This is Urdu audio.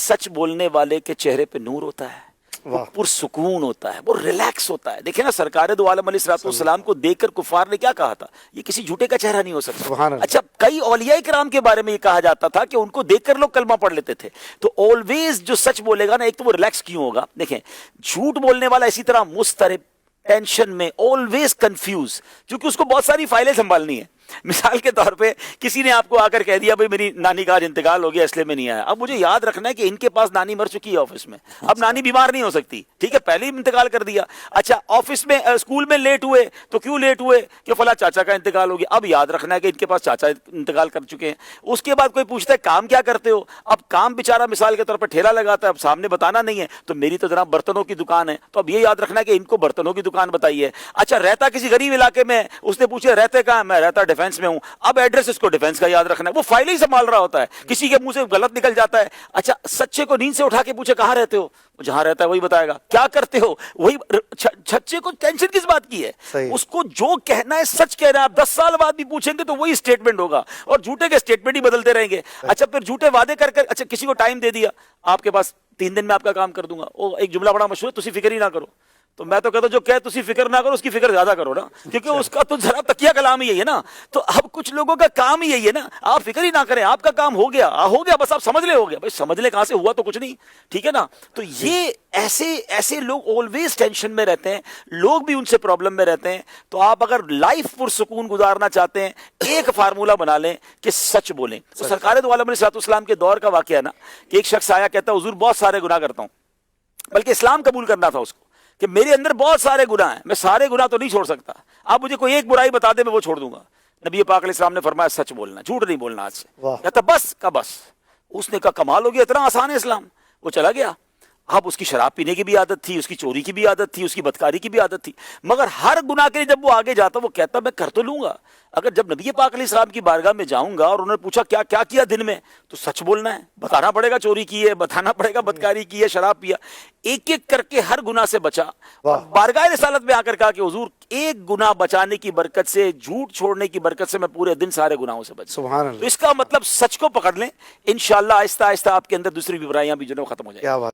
سچ بولنے والے کے چہرے پہ نور ہوتا ہے، وہ پرسکون ہوتا ہے، وہ ریلیکس ہوتا ہے. دیکھیں نا سرکار دو عالم علیہ السلام کو دیکھ کر کفار نے کیا کہا تھا؟ یہ کسی جھوٹے کا چہرہ نہیں ہو سکتا. اچھا کئی اولیاء کرام کے بارے میں یہ کہا جاتا تھا کہ ان کو دیکھ کر لوگ کلمہ پڑھ لیتے تھے. تو آلویز جو سچ بولے گا نا، ایک تو وہ ریلیکس کیوں ہوگا. دیکھیں جھوٹ بولنے والا اسی طرح مضطرب، ٹینشن میں، آلویز کنفیوز، کیونکہ اس کو بہت ساری فائلیں سنبھالنی ہے. مثال کے طور پہ کسی نے آپ کو آ کر کہہ دیا بھائی میری نانی کا آج انتقال ہو گیا اس لیے میں نہیں آیا. اب مجھے یاد رکھنا ہے کہ ان کے پاس نانی مر چکی ہے آفس میں، اب نانی بیمار نہیں ہو سکتی، ٹھیک ہے، پہلے ہی انتقال کر دیا. اچھا آفس میں اسکول میں لیٹ ہوئے تو کیوں لیٹ ہوئے؟ کہ فلاں چاچا کا انتقال ہو گیا. اب یاد رکھنا ہے کہ ان کے پاس چاچا انتقال کر چکے ہیں. اس کے بعد کوئی پوچھتا ہے کام کیا کرتے ہو؟ اب کام بیچارہ مثال کے طور پر ٹھیلا لگاتا ہے، اب سامنے بتانا نہیں ہے تو میری تو جناب برتنوں کی دکان ہے، تو اب یہ یاد رکھنا ہے کہ ان کو برتنوں کی دکان بتائیے. اچھا رہتا کسی غریب علاقے میں، اس نے پوچھا رہتے کہاں؟ میں رہتا ڈیفینس میں ہوں. اب ایڈریس اس کو ڈیفینس کا یاد رکھنا ہے، وہ فائل ہی سنبھال رہا ہوتا ہے، کسی کے منہ سے غلط نکل جاتا ہے. اچھا سچے کو نیند سے اٹھا کے پوچھے کہاں رہتے ہو؟ جہاں رہتا ہے وہی بتائے گا. کیا کرتے ہو؟ وہی. سچے کو ٹینشن کس بات کی ہے؟ اس کو جو کہنا ہے سچ کہنا ہے. آپ 10 سال بعد بھی پوچھیں گے تو وہی اسٹیٹمنٹ ہوگا، اور جھوٹے کے اسٹیٹمنٹ ہی بدلتے رہیں گے. اچھا پھر جھوٹے وعدے کر کر، اچھا کسی کو ٹائم دے دیا آپ کے پاس 3 دن میں آپ کا کام کر دوں گا، وہ ایک جملہ بڑا مشہور ہے، تسی فکر ہی نہ کرو. تو میں تو کہتا ہوں جو کہ تسی فکر نہ کرو اس کی فکر زیادہ کرو نا، کیونکہ اس کا تو ذرا تکیہ کلام ہی یہی ہے نا. تو اب کچھ لوگوں کا کام ہی یہی ہے نا، آپ فکر ہی نہ کریں، آپ کا کام ہو گیا ہو گیا، بس آپ سمجھ لے ہو گیا. بھائی سمجھ لے کہاں سے ہوا تو کچھ نہیں، ٹھیک ہے نا. تو یہ ایسے لوگ آلویز ٹینشن میں رہتے ہیں، لوگ بھی ان سے پرابلم میں رہتے ہیں. تو آپ اگر لائف پرسکون گزارنا چاہتے ہیں ایک فارمولا بنا لیں کہ سچ بولیں. تو سرکار دو عالم علیہ السلام کے دور کا واقعہ ہے نا کہ ایک شخص آیا کہتا حضور بہت سارے گناہ کرتا ہوں، بلکہ اسلام قبول کرنا تھا اس کو کہ میرے اندر بہت سارے گناہ ہیں، میں سارے گناہ تو نہیں چھوڑ سکتا، آپ مجھے کوئی ایک برائی بتا دیں میں وہ چھوڑ دوں گا. نبی پاک علیہ السلام نے فرمایا سچ بولنا، جھوٹ نہیں بولنا آج سے. کہتا بس کا بس. اس نے کہا کمال ہو گیا، اتنا آسان ہے اسلام. وہ چلا گیا. اب اس کی شراب پینے کی بھی عادت تھی، اس کی چوری کی بھی عادت تھی، اس کی بدکاری کی بھی عادت تھی، مگر ہر گناہ کے لیے جب وہ آگے جاتا وہ کہتا میں کر تو لوں گا. اگر جب نبی پاک علیہ السلام کی بارگاہ میں جاؤں گا اور انہوں نے پوچھا کیا کیا کیا دن میں، تو سچ بولنا ہے، بتانا پڑے گا چوری کی ہے، بتانا پڑے گا بدکاری کی ہے، شراب پیا. ایک ایک کر کے ہر گناہ سے بچا. بارگاہ رسالت میں آ کر کہا کہ حضور ایک گناہ بچانے کی برکت سے، جھوٹ چھوڑنے کی برکت سے میں پورے دن سارے گناہوں سے بچا. سبحان اللہ. تو اس کا مطلب سچ کو پکڑ لیں، انشاءاللہ آہستہ آہستہ آپ کے اندر دوسری برائیاں بھی جو ہے ختم ہو جائیں.